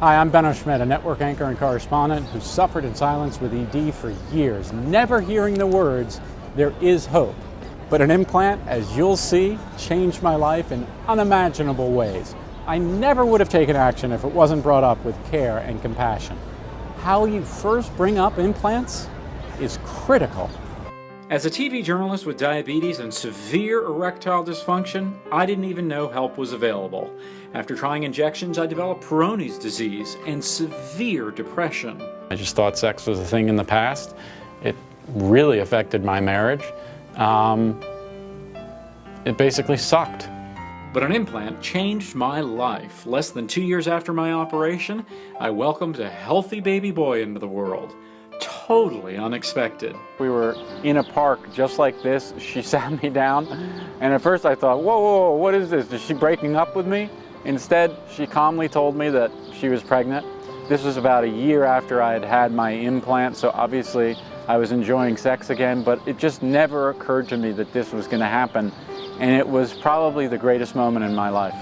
Hi, I'm Benno Schmidt, a network anchor and correspondent who suffered in silence with ED for years, never hearing the words, "There is hope." But an implant, as you'll see, changed my life in unimaginable ways. I never would have taken action if it wasn't brought up with care and compassion. How you first bring up implants is critical. As a TV journalist with diabetes and severe erectile dysfunction, I didn't even know help was available. After trying injections, I developed Peyronie's disease and severe depression. I just thought sex was a thing in the past. It really affected my marriage. It basically sucked. But an implant changed my life. Less than 2 years after my operation, I welcomed a healthy baby boy into the world. Totally unexpected. We were in a park just like this. She sat me down, and at first I thought, whoa, what is this? Is she breaking up with me? Instead, she calmly told me that she was pregnant. This was about a year after I had had my implant, so obviously I was enjoying sex again, but it just never occurred to me that this was going to happen, and it was probably the greatest moment in my life.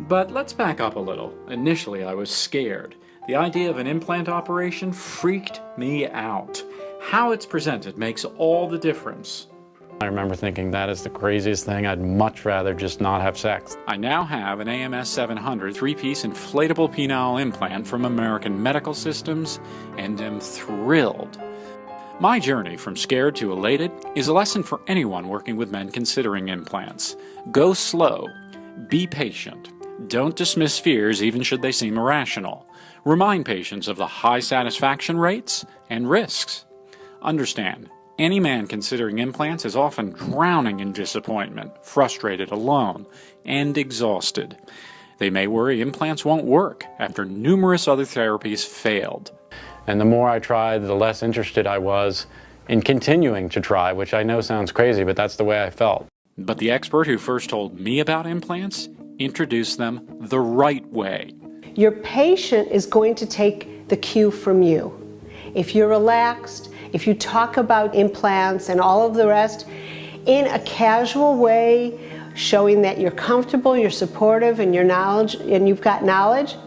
But let's back up a little. Initially, I was scared. The idea of an implant operation freaked me out. How it's presented makes all the difference. I remember thinking that is the craziest thing. I'd much rather just not have sex. I now have an AMS 700 three-piece inflatable penile implant from American Medical Systems and am thrilled. My journey from scared to elated is a lesson for anyone working with men considering implants. Go slow. Be patient. Don't dismiss fears even should they seem irrational. Remind patients of the high satisfaction rates and risks. Understand, any man considering implants is often drowning in disappointment, frustrated, alone, and exhausted. They may worry implants won't work after numerous other therapies failed. And the more I tried, the less interested I was in continuing to try, which I know sounds crazy, but that's the way I felt. But the expert who first told me about implants introduced them the right way. Your patient is going to take the cue from you. If you're relaxed, if you talk about implants and all of the rest in a casual way, showing that you're comfortable, you're supportive, and you've got knowledge,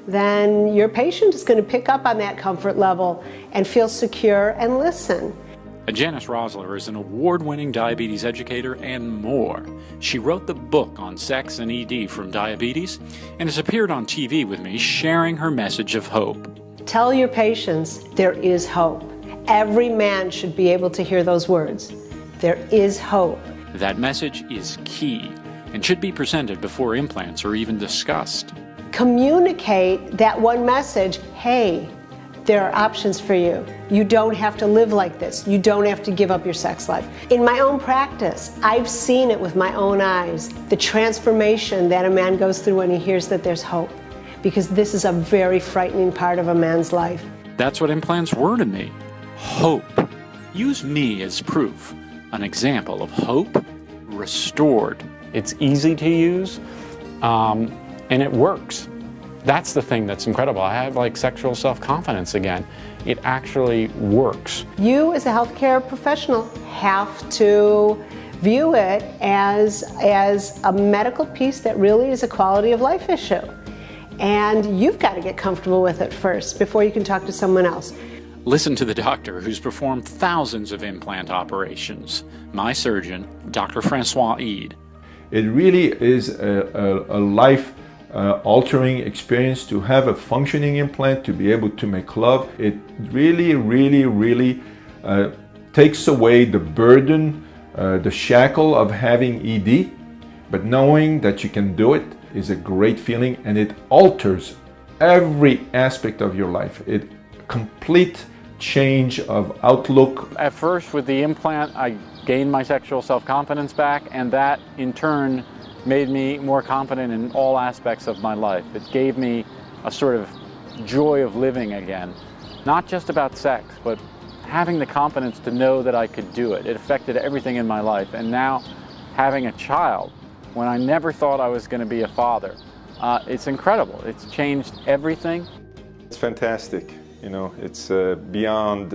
then your patient is going to pick up on that comfort level and feel secure and listen. Janice Rosler is an award-winning diabetes educator and more. She wrote the book on sex and ED from diabetes and has appeared on TV with me sharing her message of hope. Tell your patients there is hope. Every man should be able to hear those words. There is hope. That message is key and should be presented before implants are even discussed. Communicate that one message, hey, there are options for you. You don't have to live like this. You don't have to give up your sex life. In my own practice, I've seen it with my own eyes, the transformation that a man goes through when he hears that there's hope, because this is a very frightening part of a man's life. That's what implants were to me. Hope. Use me as proof, an example of hope restored. It's easy to use, and it works. That's the thing that's incredible. I have like sexual self-confidence again. It actually works. You as a healthcare professional have to view it as a medical piece that really is a quality of life issue. And you've got to get comfortable with it first before you can talk to someone else. Listen to the doctor who's performed thousands of implant operations. My surgeon, Dr. Francois Ede. It really is a life altering experience to have a functioning implant, to be able to make love. It really takes away the burden, the shackle of having ED, but knowing that you can do it is a great feeling, and it alters every aspect of your life. It complete change of outlook. At first with the implant, I gained my sexual self-confidence back, and that in turn made me more confident in all aspects of my life. It gave me a sort of joy of living again. Not just about sex, but having the confidence to know that I could do it. It affected everything in my life. And now having a child, when I never thought I was going to be a father, it's incredible. It's changed everything. It's fantastic. You know, it's beyond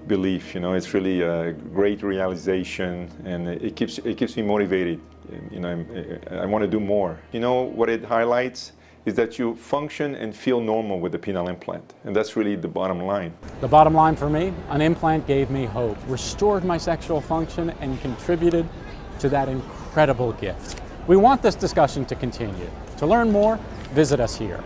belief. You know, it's really a great realization, and it keeps me motivated. You know, I want to do more. You know what it highlights is that you function and feel normal with the penile implant. And that's really the bottom line. The bottom line for me, an implant gave me hope, restored my sexual function, and contributed to that incredible gift. We want this discussion to continue. To learn more, visit us here.